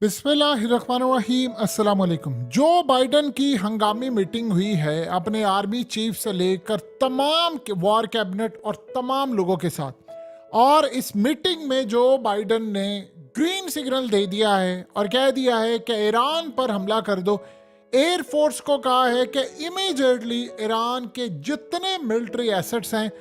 बिस्मिल्लाहिर्रहमानिर्रहीम। अस्सलाम वालेकुम। जो बाइडन की हंगामी मीटिंग हुई है अपने आर्मी चीफ से लेकर तमाम वॉर कैबिनेट और तमाम लोगों के साथ, और इस मीटिंग में जो बाइडन ने ग्रीन सिग्नल दे दिया है और कह दिया है कि ईरान पर हमला कर दो। एयरफोर्स को कहा है कि इमीडिएटली ईरान के जितने मिलिट्री एसेट्स हैं,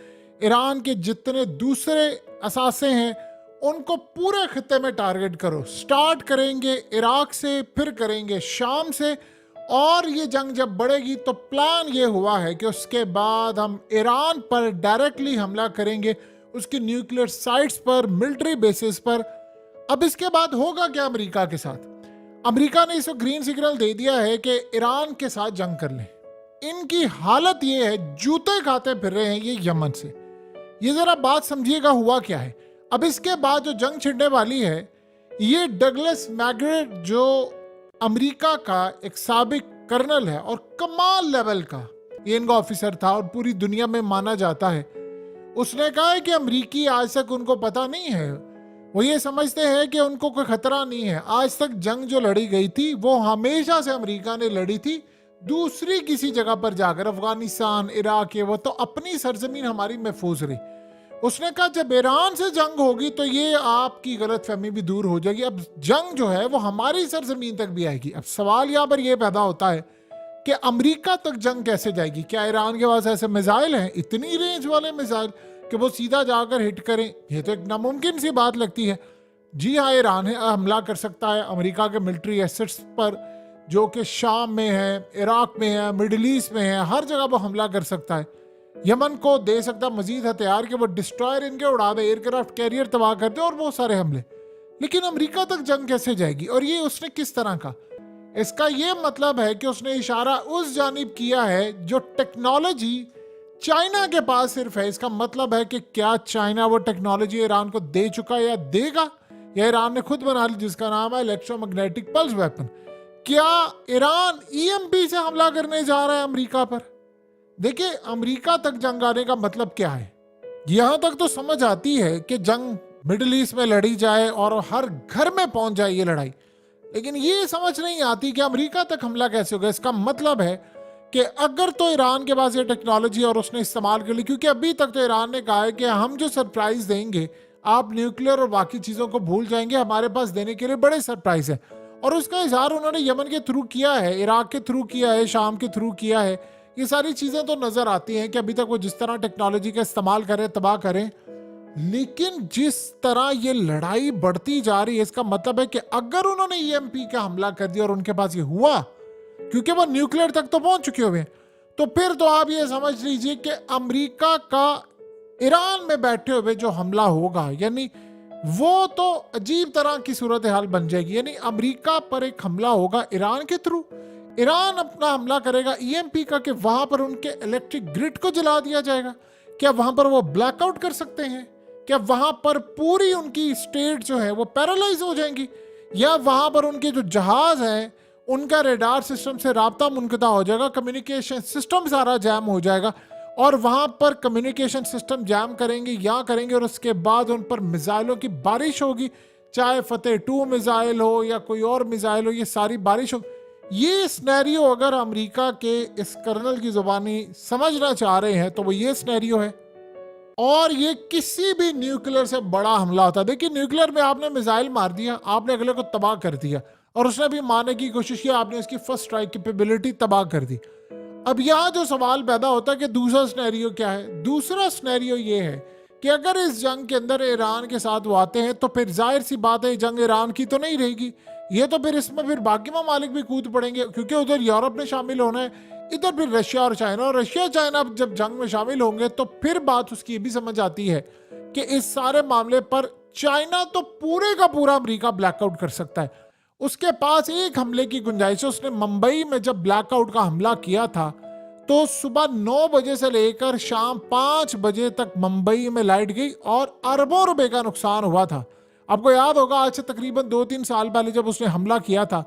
ईरान के जितने दूसरे असासे हैं, उनको पूरे खित्ते में टारगेट करो। स्टार्ट करेंगे इराक से, फिर करेंगे शाम से, और ये जंग जब बढ़ेगी तो प्लान ये हुआ है कि उसके बाद हम ईरान पर डायरेक्टली हमला करेंगे, उसकी न्यूक्लियर साइट्स पर, मिलिट्री बेसिस पर। अब इसके बाद होगा क्या अमेरिका के साथ? अमेरिका ने इसको ग्रीन सिग्नल दे दिया है कि ईरान के साथ जंग कर लें। इनकी हालत ये है, जूते खाते फिर रहे हैं ये यमन से। ये जरा बात समझिएगा हुआ क्या है। अब इसके बाद जो जंग छिड़ने वाली है, ये डगलस मैग्रेट जो अमेरिका का एक साबिक कर्नल है और कमाल लेवल का ये इनका ऑफिसर था और पूरी दुनिया में माना जाता है, उसने कहा है कि अमेरिकी आज तक उनको पता नहीं है, वो ये समझते हैं कि उनको कोई खतरा नहीं है। आज तक जंग जो लड़ी गई थी वो हमेशा से अमेरिका ने लड़ी थी दूसरी किसी जगह पर जाकर, अफगानिस्तान, इराक, वो तो अपनी सरजमीन हमारी महफूज रही। उसने कहा जब ईरान से जंग होगी तो ये आपकी गलतफहमी भी दूर हो जाएगी, अब जंग जो है वो हमारी सरजमीन तक भी आएगी। अब सवाल यहाँ पर यह पैदा होता है कि अमेरिका तक जंग कैसे जाएगी? क्या ईरान के पास ऐसे मिसाइल हैं, इतनी रेंज वाले मिसाइल कि वो सीधा जाकर हिट करें? ये तो एक नामुमकिन सी बात लगती है। जी हाँ, ईरान है हमला कर सकता है अमेरिका के मिलिट्री एसेट्स पर, जो कि शाम में है, इराक में है, मिडिल ईस्ट में है, हर जगह वो हमला कर सकता है। यमन को दे सकता मजीद हथियार कि वो डिस्ट्रॉयर इनके उड़ा दे, एयरक्राफ्ट कैरियर तबाह कर दे और बहुत सारे हमले। लेकिन अमेरिका तक जंग कैसे जाएगी? और ये उसने किस तरह का? इसका ये मतलब है कि उसने इशारा उस जानिब किया है जो टेक्नोलॉजी चाइना के पास सिर्फ है। इसका मतलब है कि क्या चाइना वो टेक्नोलॉजी ईरान को दे चुका है या देगा, या ईरान ने खुद बना ली, जिसका नाम है इलेक्ट्रोमैग्नेटिक पल्स वेपन। क्या ईरान ईएमपी से हमला करने जा रहा है अमेरिका पर? देखिए, अमेरिका तक जंग आने का मतलब क्या है? यहां तक तो समझ आती है कि जंग मिडिल ईस्ट में लड़ी जाए और हर घर में पहुंच जाए ये लड़ाई, लेकिन ये समझ नहीं आती कि अमेरिका तक हमला कैसे होगा। इसका मतलब है कि अगर तो ईरान के पास ये टेक्नोलॉजी और उसने इस्तेमाल कर ली, क्योंकि अभी तक तो ईरान ने कहा है कि हम जो सरप्राइज देंगे आप न्यूक्लियर और बाकी चीजों को भूल जाएंगे, हमारे पास देने के लिए बड़े सरप्राइज है। और उसका इजहार उन्होंने यमन के थ्रू किया है, इराक के थ्रू किया है, शाम के थ्रू किया है। ये सारी चीजें तो नजर आती हैं कि अभी तक वो जिस तरह टेक्नोलॉजी का इस्तेमाल करें, तबाह करें, लेकिन जिस तरह ये लड़ाई बढ़ती जा रही है, इसका मतलब है कि अगर उन्होंने ईएमपी का हमला कर दिया और उनके पास ये हुआ, क्योंकि वो न्यूक्लियर तक तो पहुंच चुके हुए हैं, तो फिर तो आप ये समझ लीजिए कि अमेरिका का ईरान में बैठे हुए जो हमला होगा, यानी वो तो अजीब तरह की सूरत हाल बन जाएगी। यानी अमेरिका पर एक हमला होगा ईरान के थ्रू, ईरान अपना हमला करेगा ईएमपी का, कि वहां पर उनके इलेक्ट्रिक ग्रिड को जला दिया जाएगा। क्या वहां पर वो ब्लैकआउट कर सकते हैं? क्या वहां पर पूरी उनकी स्टेट जो है वो पैरालाइज हो जाएंगी? या वहां पर उनके जो जहाज है उनका रेडार सिस्टम से राब्ता मुनक़ता हो जाएगा, कम्युनिकेशन सिस्टम सारा जैम हो जाएगा, और वहां पर कम्युनिकेशन सिस्टम जैम करेंगे या करेंगे, और उसके बाद उन पर मिसाइलों की बारिश होगी, चाहे फतेह 2 मिसाइल हो या कोई और मिसाइल हो, ये सारी बारिश हो। ये स्नैरियो अगर अमेरिका के इस कर्नल की जुबानी समझना चाह रहे हैं तो वो ये स्नैरियो है, और ये किसी भी न्यूक्लियर से बड़ा हमला होता है। देखिए, न्यूक्लियर में आपने मिसाइल मार दिया, आपने अगले को तबाह कर दिया, और उसने भी मारने की कोशिश की, आपने उसकी फर्स्ट स्ट्राइक कैपेबिलिटी तबाह कर दी। अब यहाँ जो सवाल पैदा होता है कि दूसरा स्नैरियो क्या है? दूसरा स्नैरियो ये है कि अगर इस जंग के अंदर ईरान के साथ वो आते हैं तो फिर जाहिर सी बात है जंग ईरान की तो नहीं रहेगी, ये तो फिर इसमें फिर बाकी ममालिक भी कूद पड़ेंगे, क्योंकि उधर यूरोप ने शामिल होना है, इधर फिर रशिया और चाइना, और रशिया चाइना जब जंग में शामिल होंगे तो फिर बात उसकी भी समझ आती है कि इस सारे मामले पर चाइना तो पूरे का पूरा अमेरिका ब्लैकआउट कर सकता है। उसके पास एक हमले की गुंजाइश है। उसने मुंबई में जब ब्लैकआउट का हमला किया था तो सुबह 9 बजे से लेकर शाम 5 बजे तक मुंबई में लाइट गई और अरबों रुपए का नुकसान हुआ था। आपको याद होगा, आज से तकरीबन 2-3 साल पहले जब उसने हमला किया था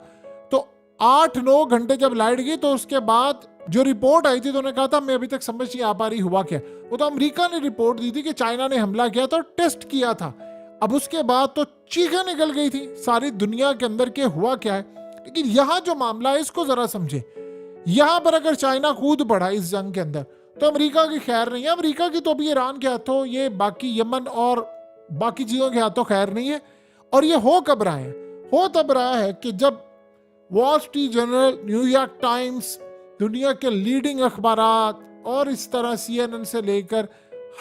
तो 8-9 घंटे जब लाइट गई तो उसके बाद जो रिपोर्ट आई थी तो उन्होंने कहा था मैं अभी तक समझ नहीं आ पा रही हुआ क्या। वो तो अमेरिका ने रिपोर्ट दी थी कि चाइना ने हमला किया था और टेस्ट किया था। अब उसके बाद तो चीखें निकल गई थी सारी दुनिया के अंदर के हुआ क्या है। लेकिन यहाँ जो मामला है इसको जरा समझे। यहाँ पर अगर चाइना कूद पड़ा इस जंग के अंदर तो अमेरिका की खैर नहीं है। अमेरिका की तो अभी ईरान के हाथों, ये बाकी यमन और बाकी चीजों के हाथों खैर नहीं है। और ये हो कब रहा है? हो तब रहा है कि जब wall street journal, New York times, दुनिया के लीडिंग अखबारात और इस तरह CNN से लेकर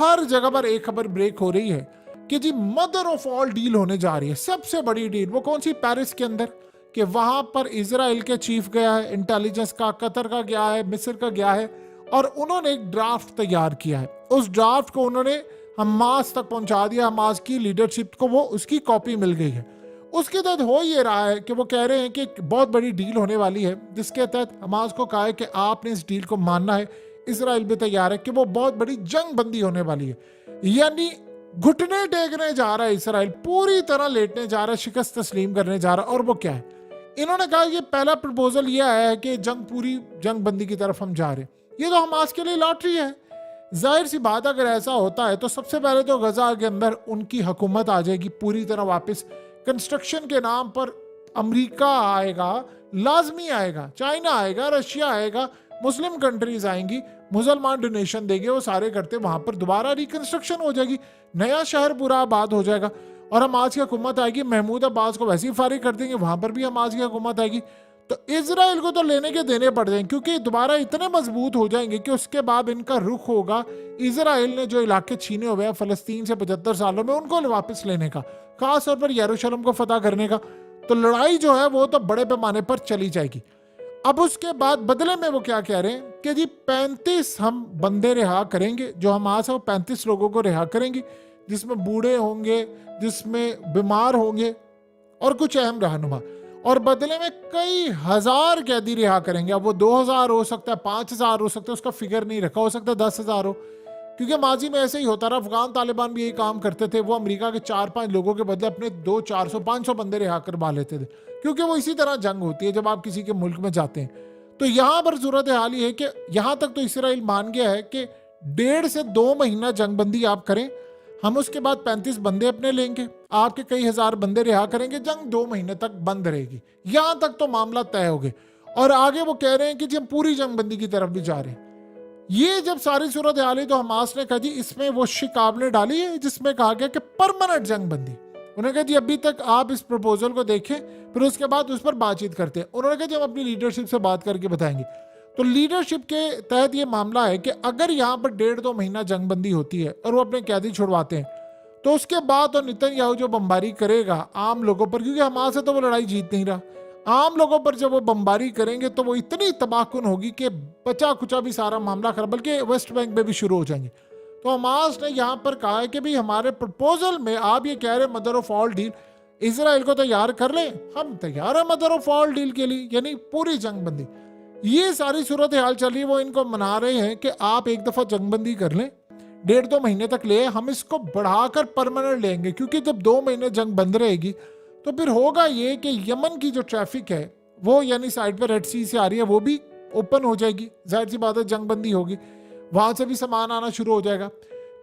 हर जगह पर एक खबर ब्रेक हो रही है कि जी मदर ऑफ ऑल डील होने जा रही है। सबसे बड़ी डील वो कौन सी? पेरिस के अंदर, कि वहां पर इजराइल के चीफ गया है, इंटेलिजेंस का, कतर का गया है, मिस्र का गया है, और उन्होंने एक ड्राफ्ट तैयार किया है। उस ड्राफ्ट को उन्होंने हमास तक पहुंचा दिया। हमास की लीडरशिप को वो उसकी कॉपी मिल गई है। उसके तहत हो ये रहा है कि वो कह रहे हैं कि बहुत बड़ी डील होने वाली है, जिसके तहत हमास को कहा है कि आपने इस डील को मानना है। इजराइल भी तैयार है कि वो बहुत बड़ी जंग बंदी होने वाली है, यानी घुटने टेकने जा रहा है इसराइल, पूरी तरह लेटने जा रहा है, शिकस्त तस्लीम करने जा रहा है। और वो क्या है? इन्होंने कहा कि पहला प्रपोजल यह आया है कि पूरी जंग बंदी की तरफ हम जा रहे हैं। ये तो हमास के लिए लॉटरी है। जाहिर सी बात, अगर ऐसा होता है तो सबसे पहले तो गजा के अंदर उनकी हुकूमत आ जाएगी पूरी तरह वापस। कंस्ट्रक्शन के नाम पर अमेरिका आएगा, लाजमी आएगा, चाइना आएगा, रशिया आएगा, मुस्लिम कंट्रीज आएंगी, मुसलमान डोनेशन देंगे, वो सारे करते वहां पर दोबारा रिकंस्ट्रक्शन हो जाएगी, नया शहर पूरा आबाद हो जाएगा। और हमास की हुकूमत आएगी, महमूद अब्बास को वैसे ही फारिग कर देंगे, वहां पर भी हमास की हुकूमत आएगी। तो इजराइल को तो लेने के देने पड़ जाएंगे, क्योंकि दोबारा इतने मजबूत हो जाएंगे कि उसके बाद इनका रुख होगा इजराइल ने जो इलाके छीने हुए हैं फलस्तीन से 75 सालों में, उनको वापस लेने का, खास तौर पर यरूशलेम को फतह करने का। तो लड़ाई जो है वो तो बड़े पैमाने पर चली जाएगी। अब उसके बाद बदले में वो क्या कह रहे हैं कि जी 35 हम बंदे रिहा करेंगे, जो हमास है वो 35 लोगों को रिहा करेंगे, जिसमें बूढ़े होंगे, जिसमें बीमार होंगे और कुछ अहम रहनुमा। और बदले में कई हजार कैदी रिहा करेंगे। अब वो 2000 हो सकता है, 5000 हो सकता है, उसका फिगर नहीं रखा, हो सकता है 10,000 हो, क्योंकि माजी में ऐसे ही होता रहा। अफगान तालिबान भी यही काम करते थे, वो अमेरिका के 4-5 लोगों के बदले अपने 200, 400, 500 बंदे रिहा करवा लेते थे, क्योंकि वो इसी तरह जंग होती है जब आप किसी के मुल्क में जाते हैं। तो यहां पर सूरत हाल ये है कि यहां तक तो इसराइल मान गया है कि 1.5 से 2 महीना जंगबंदी आप करें, हम उसके बाद 35 बंदे अपने लेंगे, आपके कई हजार बंदे रिहा करेंगे, जंग 2 महीने तक बंद रहेगी। यहां तक तो मामला तय हो गया। और आगे वो कह रहे हैं कि जी हम पूरी जंगबंदी की तरफ भी जा रहे हैं। ये जब सारी सूरत हाल तो हमास ने कहा जी इसमें वो शिकाब ने डाली है जिसमें कहा गया कि परमानेंट जंगबंदी। उन्होंने कहा जी अभी तक आप इस प्रपोजल को देखें, फिर उसके बाद उस पर बातचीत करते हैं। उन्होंने कहा जी हम अपनी लीडरशिप से बात करके बताएंगे। तो लीडरशिप के तहत ये मामला है कि अगर यहाँ पर 1.5-2 महीना जंगबंदी होती है और वो अपने कैदी छुड़वाते हैं, तो उसके बाद तो नेतन्याहू जो बमबारी करेगा आम लोगों पर, क्योंकि हमास से तो वो लड़ाई जीत नहीं रहा, आम लोगों पर जब वो बमबारी करेंगे तो वो इतनी तबाहकुन होगी कि बचा कुचा भी सारा मामला खराब, बल्कि वेस्ट बैंक में भी शुरू हो जाएंगे। तो हमास ने यहाँ पर कहा है कि भाई हमारे प्रपोजल में आप ये कह रहे हैं mother of all deal, Israel को तैयार कर लें, हम तैयार है मदर ऑफ ऑल डील के लिए, यानी पूरी जंगबंदी। ये सारी सूरत हाल चल रही है। वो इनको मना रहे हैं कि आप एक दफा जंगबंदी कर लें, 1.5-2 महीने तक ले, हम इसको बढ़ाकर परमानेंट लेंगे, क्योंकि जब 2 महीने जंग बंद रहेगी तो फिर होगा ये कि यमन की जो ट्रैफिक है वो, यानी साइड पर रेड सी से आ रही है, वो भी ओपन हो जाएगी। जाहिर सी बात है जंग बंदी होगी, वहां से भी सामान आना शुरू हो जाएगा।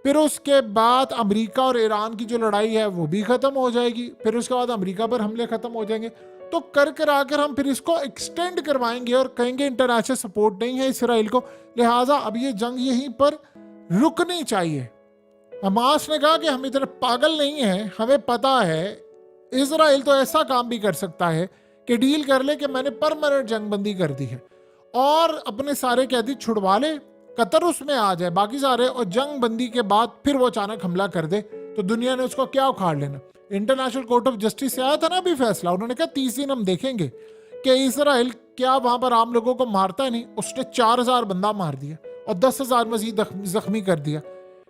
फिर उसके बाद अमेरिका और ईरान की जो लड़ाई है वो भी खत्म हो जाएगी। फिर उसके बाद अमेरिका पर हमले खत्म हो जाएंगे। तो कर कर आकर हम फिर इसको एक्सटेंड करवाएंगे और कहेंगे इंटरनेशनल सपोर्ट नहीं है इसराइल को, लिहाजा अब ये जंग यहीं पर रुकनी चाहिए। हमास ने कहा कि हम इतने पागल नहीं हैं, हमें पता है इजराइल तो ऐसा काम भी कर सकता है कि डील कर ले कि मैंने परमानेंट जंगबंदी कर दी है और अपने सारे कैदी छुड़वा ले, कतर उसमें आ जाए बाकी सारे, और जंग बंदी के बाद फिर वो अचानक हमला कर दे तो दुनिया ने उसको क्या उखाड़ लेना। इंटरनेशनल कोर्ट ऑफ जस्टिस से आया था ना अभी फैसला, उन्होंने कहा 30 दिन हम देखेंगे कि इसराइल क्या वहां पर आम लोगों को मारता है। नहीं, उसने 4000 बंदा मार दिया और 10,000 मजीद जख्मी कर दिया,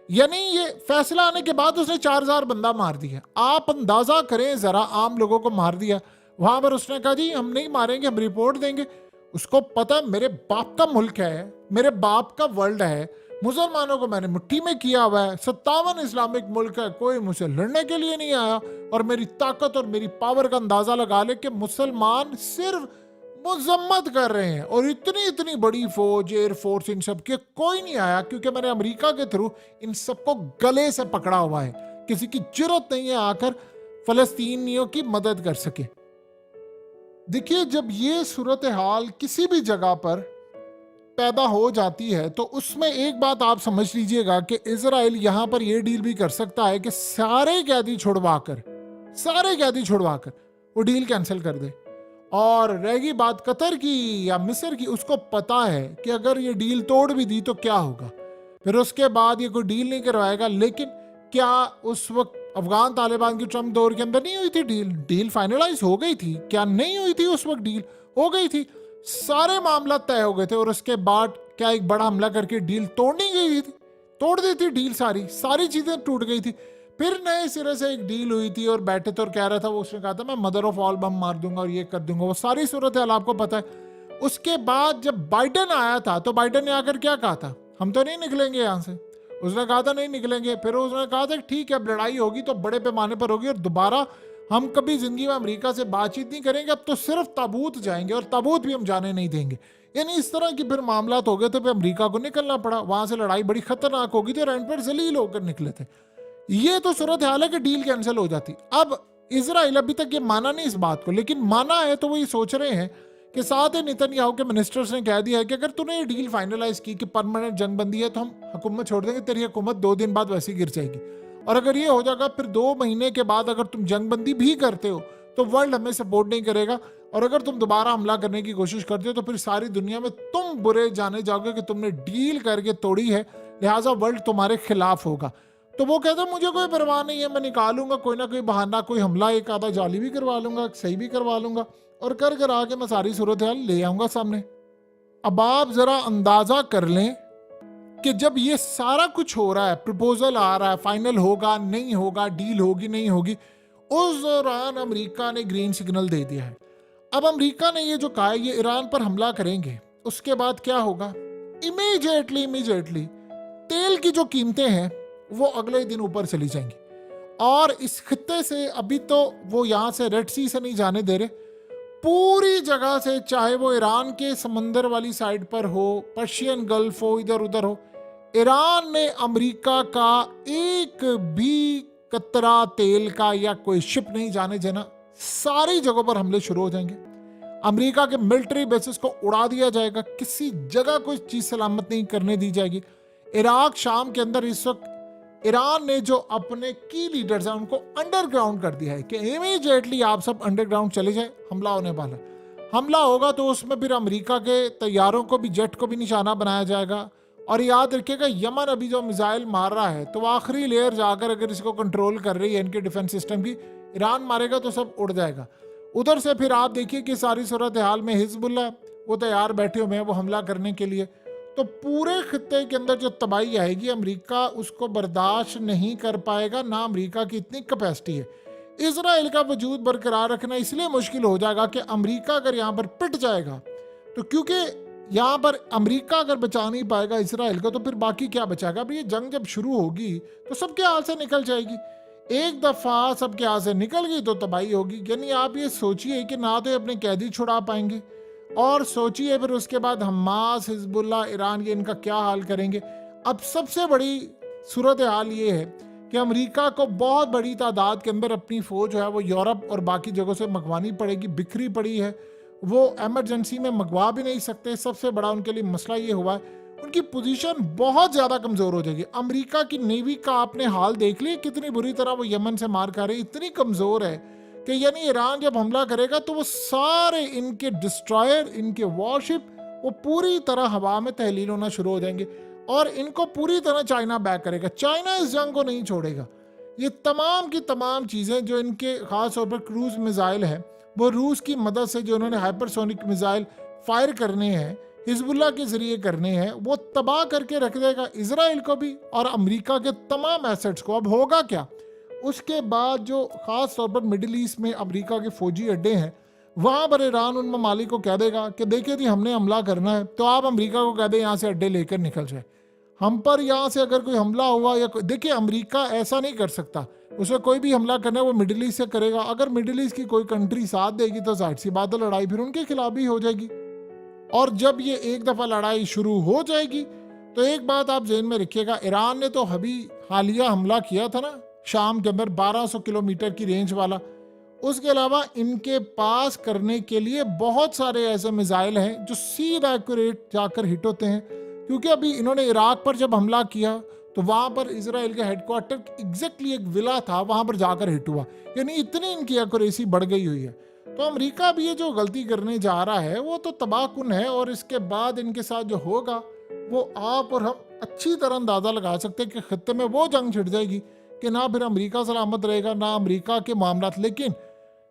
यानी ये फैसला आने के बाद उसने 4000 बंदा मार दिया। आप अंदाजा करें जरा, आम लोगों को मार दिया। वहां पर उसने कहा जी हम नहीं मारेंगे, हम रिपोर्ट देंगे। उसको पता मेरे बाप का मुल्क है, मेरे बाप का वर्ल्ड है, मुसलमानों को मैंने मुट्ठी में किया हुआ है, 57 इस्लामिक मुल्क है, कोई मुझसे लड़ने के लिए नहीं आया। और मेरी ताकत और मेरी पावर का अंदाजा लगा ले कि मुसलमान सिर्फ मजम्मत कर रहे हैं, और इतनी इतनी बड़ी फौज, एयरफोर्स, इन सब के कोई नहीं आया, क्योंकि मैंने अमेरिका के थ्रू इन सबको गले से पकड़ा हुआ है किसी की जरूरत नहीं है आकर फलस्तीनियों की मदद कर सके। देखिए, जब ये सूरत हाल किसी भी जगह पर पैदा हो जाती है तो उसमें एक बात आप समझ लीजिएगा कि इजराइल यहां पर यह डील भी कर सकता है कि सारे कैदी छुड़वाकर वो डील कैंसिल कर दे। और रहेगी बात कतर की या मिस्र की, उसको पता है कि अगर ये डील तोड़ भी दी तो क्या होगा, फिर उसके बाद ये कोई डील नहीं करवाएगा। लेकिन क्या उस वक्त अफगान तालिबान की ट्रम्प दौर के अंदर नहीं हुई थी डील फाइनलाइज हो गई थी? क्या नहीं हुई थी? उस वक्त डील हो गई थी, सारे मामला तय हो गए थे। और उसके बाद क्या एक बड़ा हमला करके डील तोड़नी गई थी? तोड़ दी थी डील, सारी चीजें टूट गई थी। फिर नए सिरे से एक डील हुई थी और बैठे तो और कह रहा था, वो उसने कहा था मैं मदर ऑफ ऑल बम मार दूंगा और ये कर दूंगा, वो सारी सूरत हाल आपको पता है। उसके बाद जब बाइडन आया था तो बाइडन ने आकर क्या कहा था, हम तो नहीं निकलेंगे यहाँ से। उसने कहा था नहीं निकलेंगे। फिर उसने कहा था ठीक है, अब लड़ाई होगी तो बड़े पैमाने पर होगी और दोबारा हम कभी जिंदगी में अमेरिका से बातचीत नहीं करेंगे, अब तो सिर्फ ताबूत जाएंगे और ताबूत भी हम जाने नहीं देंगे। यानी इस तरह की फिर मामला हो गए थे, फिर अमेरिका को निकलना पड़ा, वहां से लड़ाई बड़ी खतरनाक होगी थी और एंड पर जलील होकर निकले थे। ये तो सूरत हाल है कि डील कैंसिल हो जाती। अब इजराइल अभी तक ये माना नहीं इस बात को, लेकिन माना है तो वो ये सोच रहे हैं कि साथ ही नेतन्याहू के मिनिस्टर्स ने कह दिया है कि अगर तूने ये डील फाइनलाइज की कि परमानेंट जंगबंदी है तो हम हुकूमत छोड़ देंगे, तेरी हुकूमत 2 दिन बाद वैसे गिर जाएगी। और अगर ये हो जाएगा फिर 2 महीने के बाद अगर तुम जंगबंदी भी करते हो तो वर्ल्ड हमें सपोर्ट नहीं करेगा, और अगर तुम दोबारा हमला करने की कोशिश करते हो तो फिर सारी दुनिया में तुम बुरे जाने जाओगे कि तुमने डील करके तोड़ी है, लिहाजा वर्ल्ड तुम्हारे खिलाफ होगा। तो वो कहता मुझे कोई परवाह नहीं है, मैं निकालूंगा कोई ना कोई बहाना, कोई हमला एक आधा जाली भी करवा लूंगा, सही भी करवा लूंगा, और कर आके मैं सारी सूरत हाल ले आऊंगा सामने। अब आप जरा अंदाजा कर लें कि जब ये सारा कुछ हो रहा है, प्रपोजल आ रहा है, फाइनल होगा नहीं होगा, डील होगी नहीं होगी, उस दौरान अमेरिका ने ग्रीन सिग्नल दे दिया है। अब अमेरिका ने ये जो कहा है ये ईरान पर हमला करेंगे, उसके बाद क्या होगा? इमीडिएटली तेल की जो कीमतें हैं वो अगले दिन ऊपर चली जाएंगी। और इस खित्ते से अभी तो वो यहां से रेड सी से नहीं जाने दे रहे, पूरी जगह से, चाहे वो ईरान के समंदर वाली साइड पर हो, पर्शियन गल्फ हो, इधर उधर हो, ईरान ने अमेरिका का एक भी कतरा तेल का या कोई शिप नहीं जाने देना। सारी जगहों पर हमले शुरू हो जाएंगे, अमेरिका के मिलिट्री बेसिस को उड़ा दिया जाएगा, किसी जगह कोई चीज सलामत नहीं करने दी जाएगी। इराक शाम के अंदर इस वक्त ईरान ने जो अपने की लीडर्स हैं उनको अंडरग्राउंड कर दिया है कि इमीडिएटली आप सब अंडरग्राउंड चले जाए, हमला होने वाला है। हमला होगा तो उसमें फिर अमेरिका के तैयारों को भी, जेट को भी निशाना बनाया जाएगा। और याद रखिएगा, यमन अभी जो मिसाइल मार रहा है तो आखिरी लेयर जाकर अगर इसको कंट्रोल कर रही है इनके डिफेंस सिस्टम की, ईरान मारेगा तो सब उड़ जाएगा। उधर से फिर आप देखिए कि सारी सूरत हाल में हिजबुल्लाह वो तैयार बैठे हुए हैं वो हमला करने के लिए। तो पूरे खित्ते के अंदर जो तबाही आएगी, अमेरिका उसको बर्दाश्त नहीं कर पाएगा, ना अमेरिका की इतनी कैपेसिटी है। इजराइल का वजूद बरकरार रखना इसलिए मुश्किल हो जाएगा कि अमेरिका अगर यहाँ पर पिट जाएगा तो, क्योंकि यहाँ पर अमेरिका अगर बचा नहीं पाएगा इसराइल को तो फिर बाकी क्या बचाएगा। अब ये जंग जब शुरू होगी तो सबके हाथ से निकल जाएगी, एक दफा सबके हाथ से निकल गई तो तबाही होगी। यानी आप ये सोचिए कि ना तो अपने कैदी छुड़ा पाएंगे, और सोचिए फिर उसके बाद हमास, हिजबुल्लाह, ईरान, ये इनका क्या हाल करेंगे। अब सबसे बड़ी सूरत हाल ये है कि अमेरिका को बहुत बड़ी तादाद के अंदर अपनी फौज जो है वो यूरोप और बाकी जगहों से मंगवानी पड़ेगी, बिखरी पड़ी है, वो एमरजेंसी में मंगवा भी नहीं सकते। सबसे बड़ा उनके लिए मसला ये हुआ है उनकी पोजीशन बहुत ज़्यादा कमज़ोर हो जाएगी। अमेरिका की नेवी का आपने हाल देख लिया कितनी बुरी तरह वो यमन से मार खा रही, इतनी कमज़ोर है कि यानी ईरान जब हमला करेगा तो वो सारे इनके डिस्ट्रॉयर, इनके वॉरशिप, वो पूरी तरह हवा में तहलील होना शुरू हो जाएंगे और इनको पूरी तरह चाइना बैक करेगा। चाइना इस जंग को नहीं छोड़ेगा। ये तमाम की तमाम चीज़ें जो इनके ख़ास तौर पर क्रूज मिसाइल हैं, वो रूस की मदद से जो उन्होंने हाइपरसोनिक मिसाइल फायर करने हैं, हिजबुल्लाह के जरिए करने हैं, वो तबाह करके रख देगा इसराइल को भी और अमेरिका के तमाम एसेट्स को। अब होगा क्या उसके बाद, जो ख़ास तौर पर मिडिल ईस्ट में अमेरिका के फौजी अड्डे हैं, वहाँ पर ईरान उन ममालिक को कह देगा कि देखिए जी हमने हमला करना है, तो आप अमेरिका को कह दें यहाँ से अड्डे लेकर निकल जाए। हम पर यहाँ से अगर कोई हमला हुआ या देखिए अमेरिका ऐसा नहीं कर सकता, उसे कोई भी हमला करना है वो मिडिल ईस्ट से करेगा। अगर मिडिल ईस्ट की कोई कंट्री साथ देगी तो जाहिर सी बात है लड़ाई फिर उनके खिलाफ ही हो जाएगी। और जब ये एक दफ़ा लड़ाई शुरू हो जाएगी तो एक बात आप जेहन में रखिएगा, ईरान ने तो अभी हालिया हमला किया था ना, शाम के अंदर 1200 किलोमीटर की रेंज वाला। उसके अलावा इनके पास करने के लिए बहुत सारे ऐसे मिसाइल हैं जो सीधा एक्यूरेट जाकर हिट होते हैं, क्योंकि अभी इन्होंने इराक पर जब हमला किया तो वहां पर इजराइल के हेडक्वार्टर एग्जैक्टली एक विला था, वहां पर जाकर हिट हुआ। यानी इतनी इनकी एक्यूरेसी बढ़ गई हुई है। तो अमेरिका भी ये जो गलती करने जा रहा है वो तो तबाहकुन है, और इसके बाद इनके साथ जो होगा वो आप और हम अच्छी तरह अंदाजा लगा सकते हैं कि खत्ते में वो जंग छिड़ जाएगी कि ना फिर अमेरिका सलामत रहेगा ना अमेरिका के मामला। लेकिन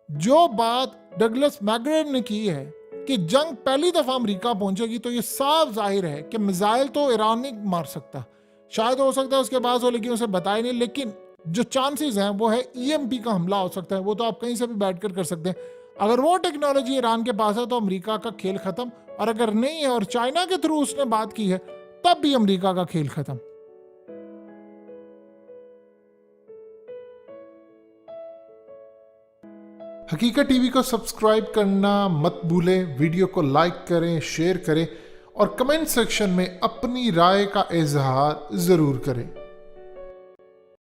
जो बात डगलस मैकग्रेगोर ने की है कि जंग पहली दफा अमेरिका पहुंचेगी, तो ये साफ जाहिर है कि मिसाइल तो ईरान नहीं मार सकता, शायद हो सकता है उसके पास हो, लेकिन उसे बताया नहीं। लेकिन जो चांसेस हैं वो है ईएमपी का हमला हो सकता है, वो तो आप कहीं से भी बैठकर कर सकते हैं। अगर वो टेक्नोलॉजी ईरान के पास है तो अमेरिका का खेल खत्म, और अगर नहीं है और चाइना के थ्रू उसने बात की है तब भी अमेरिका का खेल खत्म। हकीकत टीवी को सब्सक्राइब करना मत भूलें, वीडियो को लाइक करें, शेयर करें और कमेंट सेक्शन में अपनी राय का इजहार जरूर करें।